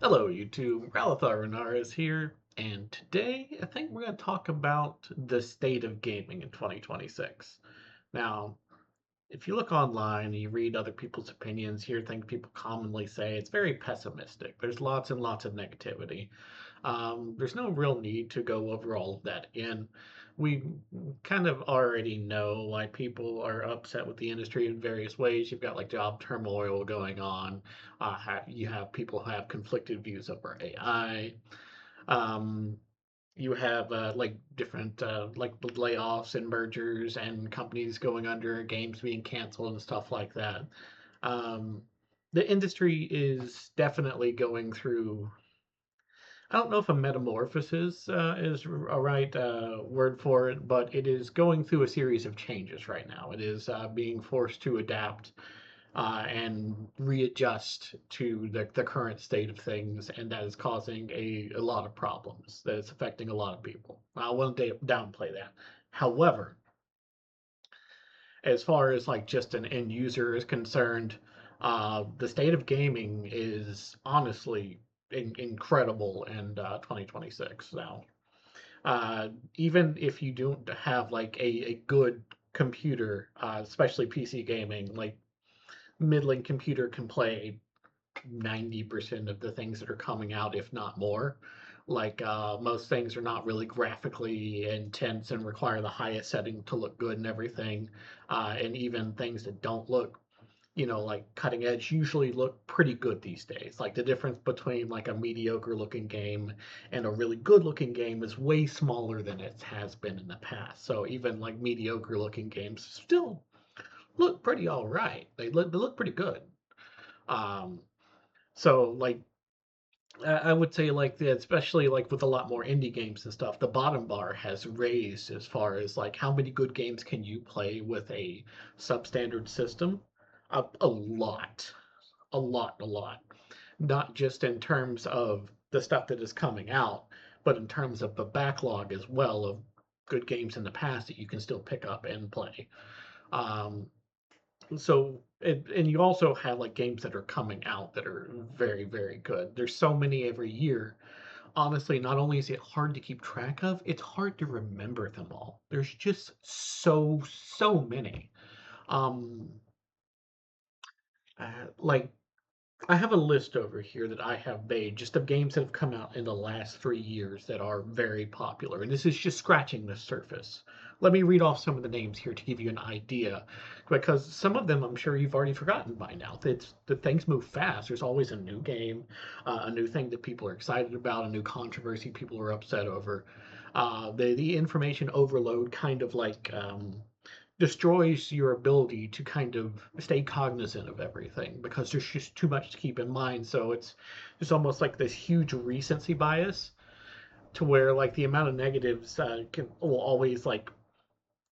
Hello, YouTube. Ralathar Renar is here, and today I think we're going to talk about the state of gaming in 2026. Now, if you look online and you read other people's opinions, hear things people commonly say, it's very pessimistic. There's lots and lots of negativity. There's no real need to go over all of that again. We kind of already know why people are upset with the industry in various ways. You've got like job turmoil going on. You have people who have conflicted views over AI. Um, you have like different like layoffs and mergers and companies going under, games being canceled and stuff like that. Um, the industry is definitely going through. I don't know if a metamorphosis is a right word for it, but it is going through a series of changes right now. It is being forced to adapt and readjust to the current state of things, and that is causing a lot of problems. That is affecting a lot of people. I won't downplay that. However, as far as like just an end user is concerned, the state of gaming is honestly incredible in 2026 now. Even if you don't have like a good computer, especially PC gaming, like middling computer can play 90% of the things that are coming out, if not more. Like most things are not really graphically intense and require the highest setting to look good and everything. And even things that don't look, like cutting edge usually look pretty good these days. Like the difference between like a mediocre looking game and a really good looking game is way smaller than it has been in the past. So even like mediocre looking games still look pretty all right. They look pretty good. Um, so like I would say like especially like with a lot more indie games and stuff, the bottom bar has raised as far as like how many good games can you play with a substandard system? A lot, a lot, a lot. Not just in terms of the stuff that is coming out, but in terms of the backlog as well of good games in the past that you can still pick up and play. Um, and you also have like games that are coming out that are very, very good. There's so many every year. Honestly, not only is it hard to keep track of, it's hard to remember them all. There's just so many. Um, like I have a list over here that I have made just of games that have come out in the last 3 years that are very popular. And this is just scratching the surface. Let me read off some of the names here to give you an idea, because some of them I'm sure you've already forgotten by now. That things move fast. There's always a new game, a new thing that people are excited about, a new controversy people are upset over. The information overload kind of like destroys your ability to kind of stay cognizant of everything because there's just too much to keep in mind. So it's almost like this huge recency bias to where like the amount of negatives will always like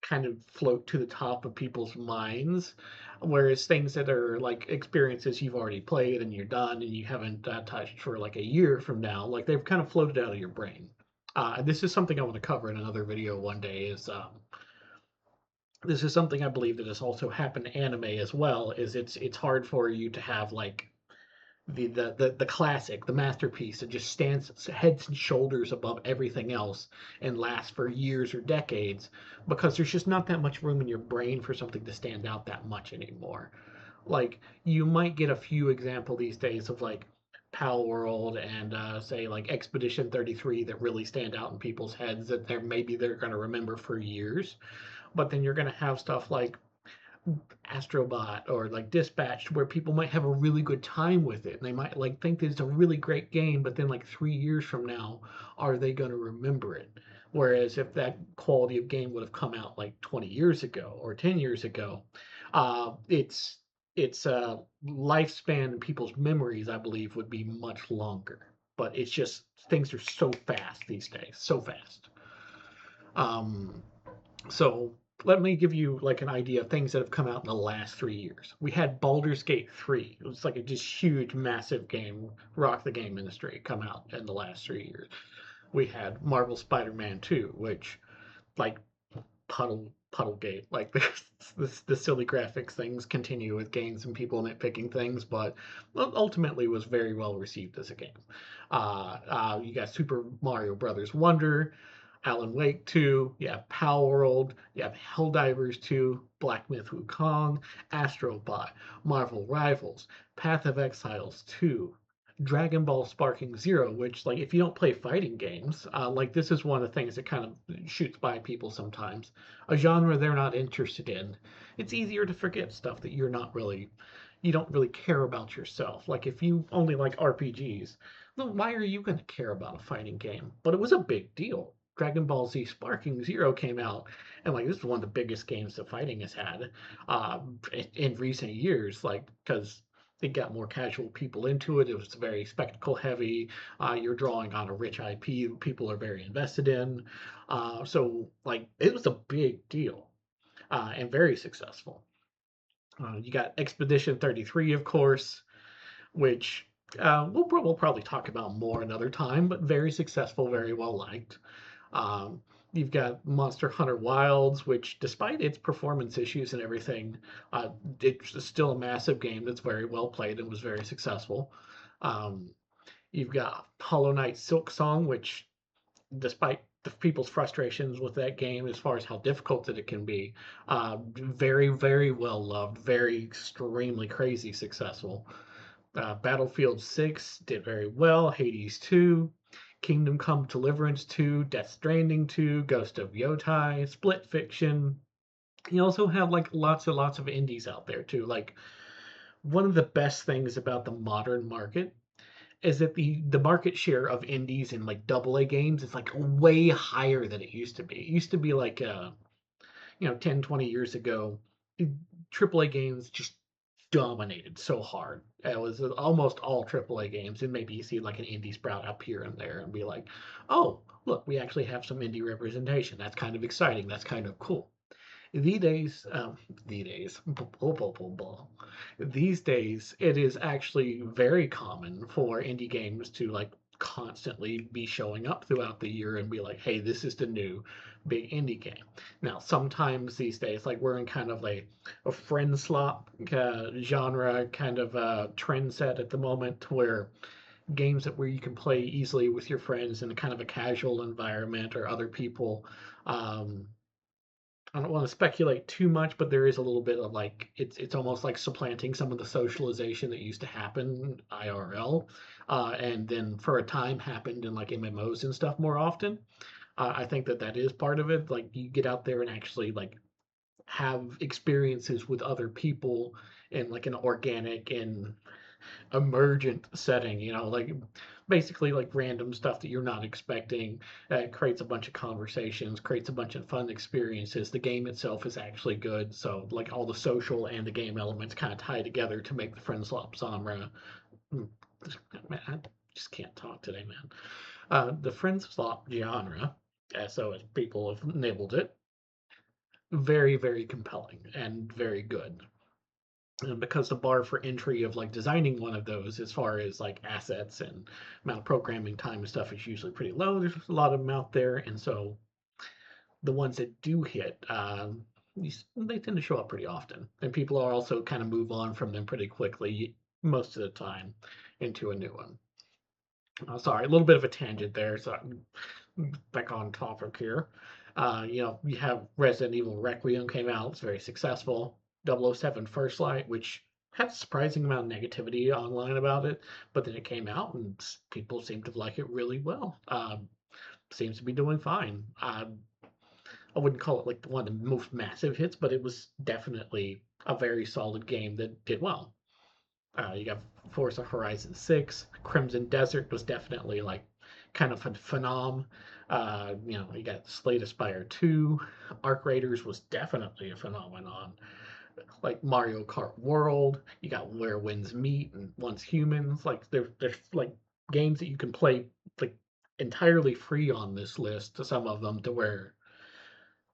kind of float to the top of people's minds, whereas things that are like experiences you've already played and you're done and you haven't touched for like a year from now, like they've kind of floated out of your brain. And this is something I want to cover in another video one day. Is This is something I believe that has also happened in anime as well. Is it's hard for you to have like the classic, the masterpiece that just stands heads and shoulders above everything else and lasts for years or decades because there's just not that much room in your brain for something to stand out that much anymore. Like you might get a few example these days of like Pal World and say like Expedition 33 that really stand out in people's heads that they're going to remember for years, but then you're going to have stuff like Astrobot or like Dispatched where people might have a really good time with it and they might like think that it's a really great game, but then like 3 years from now, are they going to remember it? Whereas if that quality of game would have come out like 20 years ago or 10 years ago, its lifespan and people's memories, I believe, would be much longer. But it's just things are so fast these days, so fast. Um, so let me give you like an idea of things that have come out in the last 3 years. We had Baldur's Gate 3. It was like a just huge, massive game, rock the game industry, come out in the last 3 years. We had Marvel Spider-Man 2, which like Puddlegate. Like the silly graphics things continue with games and people nitpicking things, but ultimately was very well received as a game. You got Super Mario Brothers Wonder, Alan Wake 2, you have Power World, you have Helldivers 2, Black Myth Wukong, Astrobot, Marvel Rivals, Path of Exiles 2, Dragon Ball Sparking Zero, which, like, if you don't play fighting games, like, this is one of the things that kind of shoots by people sometimes. A genre they're not interested in. It's easier to forget stuff that you don't really care about yourself. Like, if you only like RPGs, then why are you going to care about a fighting game? But it was a big deal. Dragon Ball Z Sparking Zero came out, and like this is one of the biggest games that fighting has had in recent years. Like because it got more casual people into it. It was very spectacle heavy. You're drawing on a rich IP people are very invested in. So like it was a big deal and very successful. You got Expedition 33, of course, which we'll probably talk about more another time, but very successful, very well liked. Um, you've got Monster Hunter Wilds, which, despite its performance issues and everything, it's still a massive game that's very well played and was very successful. Um, you've got Hollow Knight Silk Song, which, despite the people's frustrations with that game as far as how difficult that it can be, very, very well loved, very extremely crazy successful. Battlefield 6 did very well. Hades 2, Kingdom Come Deliverance 2, Death Stranding 2, Ghost of Yotai, Split Fiction. You also have like lots and lots of indies out there too. Like one of the best things about the modern market is that the market share of indies and like double A games is like way higher than it used to be. It used to be like 10, 20 years ago, AAA games just dominated so hard. It was almost all AAA games, and maybe you see like an indie sprout up here and there and be like, oh, look, we actually have some indie representation. That's kind of exciting. That's kind of cool. These days, these days, these days, it is actually very common for indie games to like constantly be showing up throughout the year and be like, hey, this is the new big indie game. Now, sometimes these days, like we're in kind of like a friend slop genre kind of trend set at the moment where games that where you can play easily with your friends in a kind of a casual environment or other people. Um, I don't want to speculate too much, but there is a little bit of like it's almost like supplanting some of the socialization that used to happen IRL, and then for a time happened in like MMOs and stuff more often. I think that that is part of it. Like you get out there and actually like have experiences with other people in like an organic and emergent setting, like basically like random stuff that you're not expecting. It creates a bunch of conversations, creates a bunch of fun experiences. The game itself is actually good, so like all the social and the game elements kind of tie together to make the friend swap genre. Man, I just can't talk today, man. The friend swap genre, so as people have labeled it, very, very compelling and very good. And because the bar for entry of like designing one of those as far as like assets and amount of programming time and stuff is usually pretty low. There's a lot of them out there, and so the ones that do hit, they tend to show up pretty often, and people are also kind of move on from them pretty quickly most of the time into a new one. Sorry, a little bit of a tangent there, so I'm back on topic here. You have Resident Evil Requiem came out, it's very successful. 007 First Light, which had a surprising amount of negativity online about it, but then it came out and people seem to like it really well. Seems to be doing fine. I wouldn't call it like one of the most massive hits, but it was definitely a very solid game that did well. You got Forza Horizon 6. Crimson Desert was definitely like kind of a phenom. You got Slay the Spire 2. Arc Raiders was definitely a phenomenon. Like Mario Kart World. You got Where Winds Meet and Once Humans. Like there's like games that you can play like entirely free on this list. Some of them to where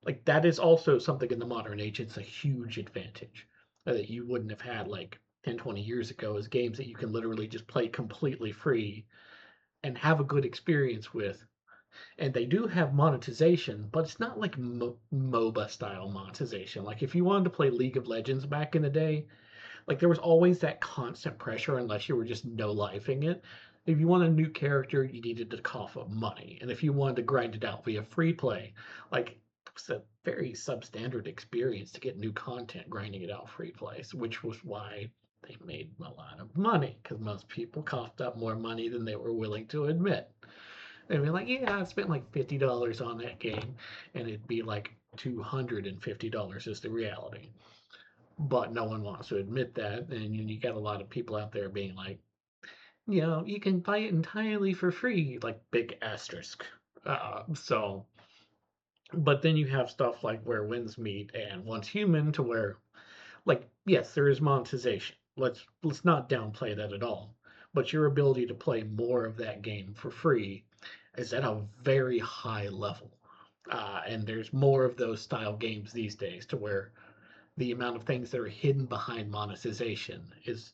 like that is also something in the modern age. It's a huge advantage that you wouldn't have had like 10, 20 years ago as games that you can literally just play completely free and have a good experience with And they do have monetization, but it's not like MOBA style monetization. Like if you wanted to play League of Legends back in the day, like there was always that constant pressure unless you were just no lifing it. If you want a new character, you needed to cough up money. And if you wanted to grind it out via free play, like it's a very substandard experience to get new content grinding it out free play, which was why they made a lot of money because most people coughed up more money than they were willing to admit. They'd be like, yeah, I spent like $50 on that game, and it'd be like $250 is the reality. But no one wants to admit that, and you got a lot of people out there being like, you can buy it entirely for free, like big asterisk. But then you have stuff like Where Winds Meet and Once Human, to where, like, yes, there is monetization. Let's not downplay that at all. But your ability to play more of that game for free is at a very high level. And there's more of those style games these days to where the amount of things that are hidden behind monetization is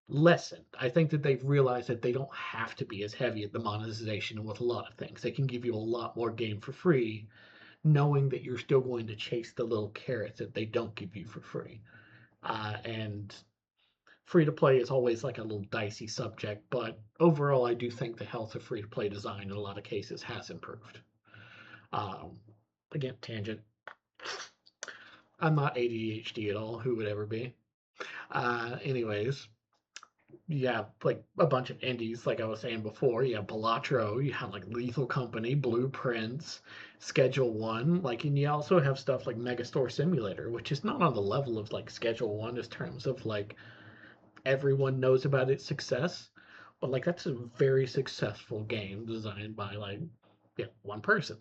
lessened. I think that they've realized that they don't have to be as heavy at the monetization with a lot of things. They can give you a lot more game for free, knowing that you're still going to chase the little carrots that they don't give you for free. And free to play is always like a little dicey subject, but overall, I do think the health of free to play design in a lot of cases has improved. Um, Again, tangent. I'm not ADHD at all. Who would ever be? Anyways, you have like a bunch of indies, like I was saying before. You have Balatro, you have like Lethal Company, Blueprints, Schedule One, like, and you also have stuff like Megastore Simulator, which is not on the level of like Schedule One in terms of like everyone knows about its success, but like that's a very successful game designed by like one person,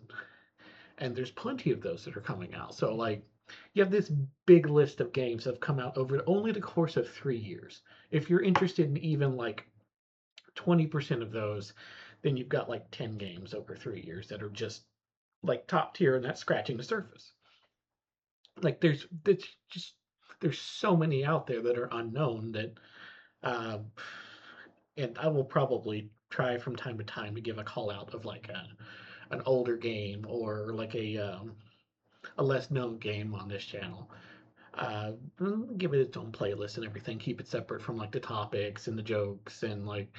and there's plenty of those that are coming out. So like you have this big list of games that have come out over only the course of 3 years. If you're interested in even like 20% of those, then you've got like 10 games over 3 years that are just like top tier, and that's scratching the surface. Like there's so many out there that are unknown that uh, and I will probably try from time to time to give a call out of like an older game or like a less known game on this channel. Uh, Give it its own playlist and everything. Keep it separate from like the topics and the jokes and like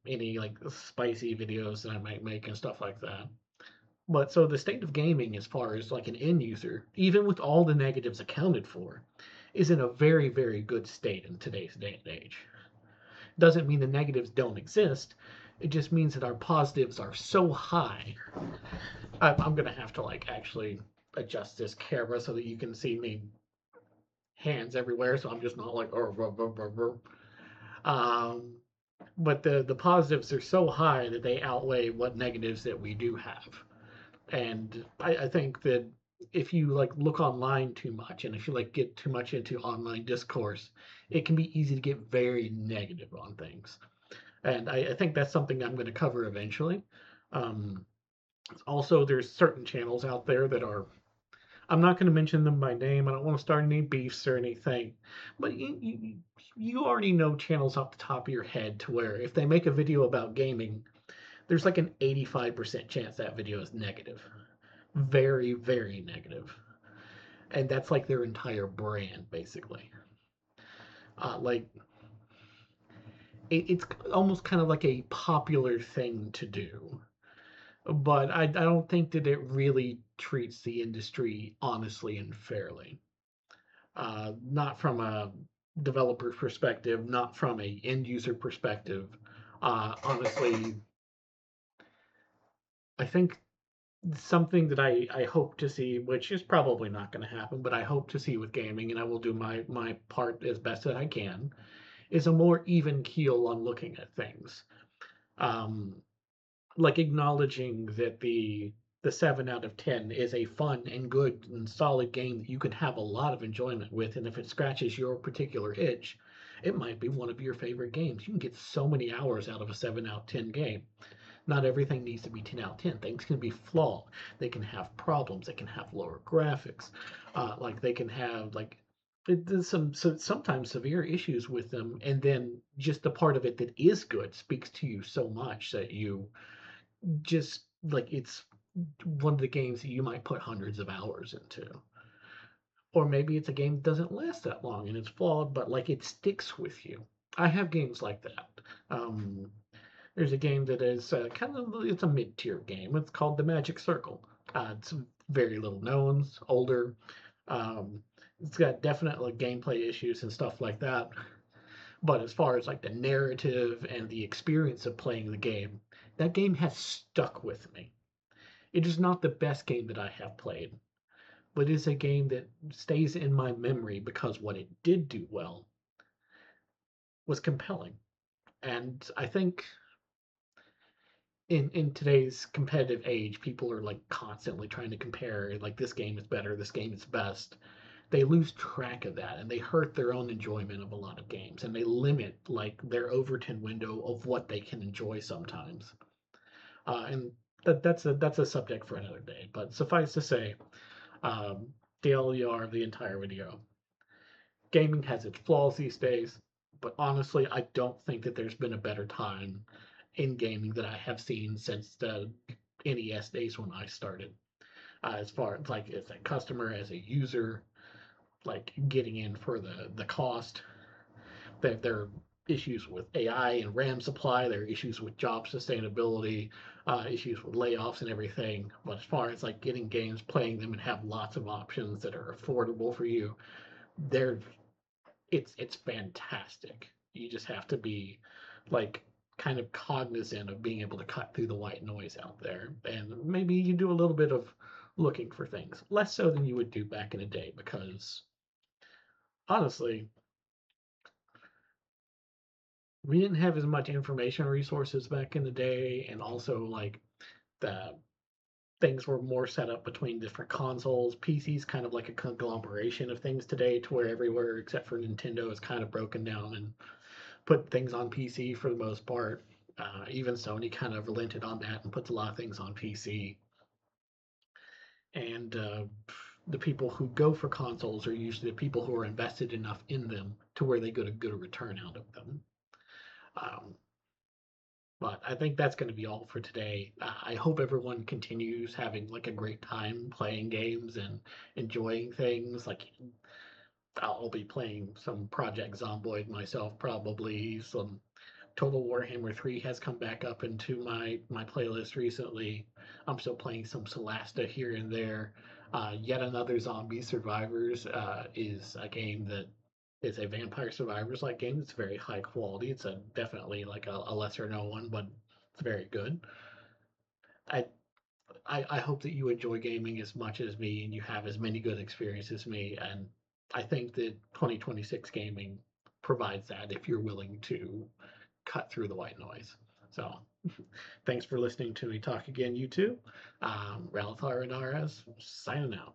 any like spicy videos that I might make and stuff like that. But so the state of gaming, as far as like an end user, even with all the negatives accounted for, is in a very, very good state in today's day and age. Doesn't mean the negatives don't exist. It just means that our positives are so high. I'm gonna have to like actually adjust this camera so that you can see me hands everywhere, so I'm just not like um, but the positives are so high that they outweigh what negatives that we do have. And I think that if you like look online too much and if you like get too much into online discourse, it can be easy to get very negative on things. And I think that's something I'm going to cover eventually. Um, Also, there's certain channels out there that are, I'm not going to mention them by name. I don't want to start any beefs or anything, but you already know channels off the top of your head to where if they make a video about gaming, there's like an 85% chance that video is negative. Very, very negative. And that's like their entire brand, basically. Like, it's almost kind of like a popular thing to do. But I don't think that it really treats the industry honestly and fairly. Not from a developer perspective, not from a end user perspective. Honestly, I think something that I hope to see, which is probably not going to happen, but I hope to see with gaming, and I will do my part as best that I can, is a more even keel on looking at things. Um, like acknowledging that the 7 out of 10 is a fun and good and solid game that you can have a lot of enjoyment with, and if it scratches your particular itch, it might be one of your favorite games. You can get so many hours out of a 7 out of 10 game. Not everything needs to be 10 out of 10. Things can be flawed. They can have problems. They can have lower graphics. Like they can have like there's sometimes severe issues with them, and then just the part of it that is good speaks to you so much that you just like it's one of the games that you might put hundreds of hours into. Or maybe it's a game that doesn't last that long and it's flawed, but like it sticks with you. I have games like that. Um, there's a game that is it's a mid-tier game. It's called The Magic Circle. It's very little known, it's older. Um, it's got definite like gameplay issues and stuff like that. But as far as like the narrative and the experience of playing the game, that game has stuck with me. It is not the best game that I have played, but it is a game that stays in my memory because what it did do well was compelling. And I think in today's competitive age, people are like constantly trying to compare like this game is better, this game is best. They lose track of that and they hurt their own enjoyment of a lot of games and they limit like their Overton window of what they can enjoy sometimes. And that's a subject for another day. But suffice to say, um, the LER of the entire video. Gaming has its flaws these days, but honestly, I don't think that there's been a better time in gaming that I have seen since the NES days when I started. As far as like as a customer, as a user, like getting in for the cost. There are issues with AI and RAM supply. There are issues with job sustainability, issues with layoffs and everything. But as far as like getting games, playing them, and have lots of options that are affordable for you, they're it's fantastic. You just have to be like kind of cognizant of being able to cut through the white noise out there, and maybe you do a little bit of looking for things, less so than you would do back in the day, because honestly, we didn't have as much information resources back in the day, and also like the things were more set up between different consoles. PC's kind of like a conglomeration of things today, to where everywhere except for Nintendo is kind of broken down and put things on PC for the most part. Even Sony kind of relented on that and puts a lot of things on PC. And the people who go for consoles are usually the people who are invested enough in them to where they get a good return out of them. Um, but I think that's going to be all for today. I hope everyone continues having like a great time playing games and enjoying things. Like I'll be playing some Project Zomboid myself, probably some Total Warhammer 3 has come back up into my playlist recently. I'm still playing some Solasta here and there. Yet another Zombie Survivors is a game that is a Vampire Survivors like game. It's very high quality. It's a definitely like a lesser known one, but it's very good. I, I hope that you enjoy gaming as much as me and you have as many good experiences as me. And I think that 2026 gaming provides that if you're willing to cut through the white noise. So thanks for listening to me talk again, you two. Ralph Aranares signing out.